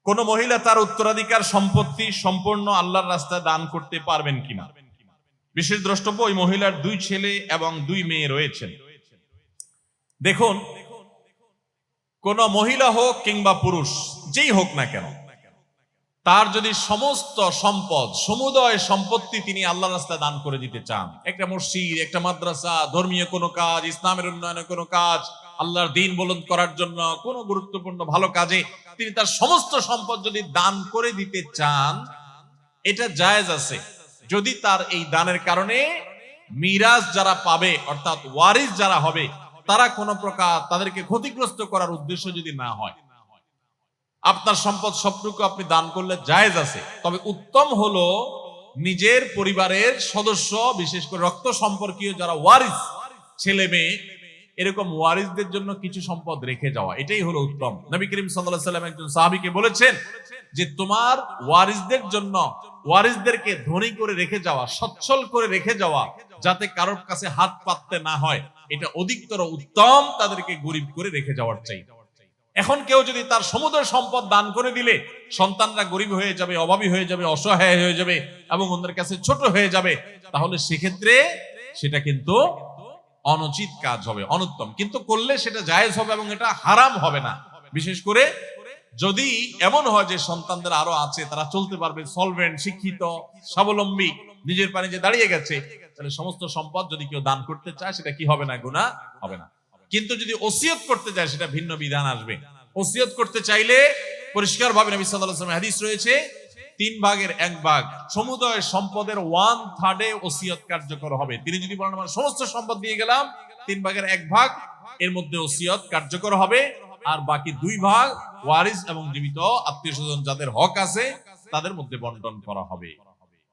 কোন মহিলা তার উত্তরাধিকার সম্পত্তি সম্পূর্ণ আল্লাহর রাস্তায় দান করতে পারবেন কিনা? বিশেষ দ্রষ্টব্য, ওই মহিলার 2 ছেলে এবং 2 মেয়ে রয়েছেন। দেখুন, কোন মহিলা হোক কিংবা পুরুষ যেই হোক না কেন, তার যদি সমস্ত সম্পদ, সমুদয় সম্পত্তি তিনি আল্লাহর রাস্তায় দান করে দিতে চান, একটা মসজিদ, একটা মাদ্রাসা, ধর্মীয় কোনো কাজ, ইসলামের উন্নয়নের কোনো কাজ, আল্লাহর দ্বীন বুলন্দ করার জন্য কোনো গুরুত্বপূর্ণ ভালো কাজে তিনি তার সমস্ত সম্পদ যদি দান করে দিতে চান, এটা জায়েজ আছে, যদি তার এই দানের কারণে মিরাজ যারা পাবে, অর্থাৎ ওয়ারিস যারা হবে, তারা কোনো প্রকার তাদেরকে ক্ষতিগ্রস্ত করার উদ্দেশ্য যদি না হয়। আপনার সম্পদ সবটুকু আপনি দান করলে জায়েজ আছে, তবে উত্তম হলো নিজের পরিবারের সদস্য, বিশেষ করে রক্ত সম্পর্কীয় যারা ওয়ারিস, ছেলে মেয়ে, এরকম ওয়ারিসদের জন্য কিছু সম্পদ রেখে যাওয়া, এটাই হলো উত্তম। নবী করিম সাল্লাল্লাহু আলাইহি সাল্লাম একজন সাহাবীকে বলেছেন যে তোমার ওয়ারিসদের জন্য, ওয়ারিসদেরকে ধনী করে রেখে যাওয়া, সচ্ছল করে রেখে যাওয়া, যাতে কারোর কাছে হাত পাততে না হয়, এটা অধিকতর উত্তম তাদেরকে গরিব করে রেখে যাওয়ার চাই। এখন কেউ যদি তার সমুদয় সম্পদ দান করে দিলে সন্তানরা গরিব হয়ে যাবে, অভাবী হয়ে যাবে, অসহায় হয়ে যাবে এবং ওদের কাছে ছোট হয়ে যাবে, তাহলে সেক্ষেত্রে সেটা কিন্তু অনুচিত কাজ হবে, অনুত্তম। কিন্তু করলে সেটা জায়েজ হবে এবং এটা হারাম হবে না। বিশেষ করে যদি এমন হয় যে সন্তানদের আরো আছে, তারা চলতে পারবে, সলভেন্ট, শিক্ষিত, স্বাবলম্বী, নিজের পায়ে যে দাঁড়িয়ে গেছে, তাহলে সমস্ত সম্পদ যদি কেউ দান করতে চায় সেটা কি হবে না? গুনাহ হবে না। কিন্তু যদি ওসিয়ত করতে চায় সেটা ভিন্ন বিধান আসবে। ওসিয়ত করতে চাইলে পরিষ্কার ভাবে নবী সাল্লাল্লাহু আলাইহি ওয়াসাল্লাম হাদিস রয়েছে, 3 ভাগের 1 ভাগ সমুদয় সম্পদের 1/3 ওসিয়ত কার্যকর হবে। তিনি যদি বলেন আমার সমস্ত সম্পদ দিয়ে গেলাম, 3 ভাগের 1 ভাগ এর মধ্যে ওসিয়ত কার্যকর হবে, আর বাকি 2 ভাগ ওয়ারিস এবং জীবিত আত্মীয় স্বজন যাদের হক আছে তাদের মধ্যে বন্টন করা হবে।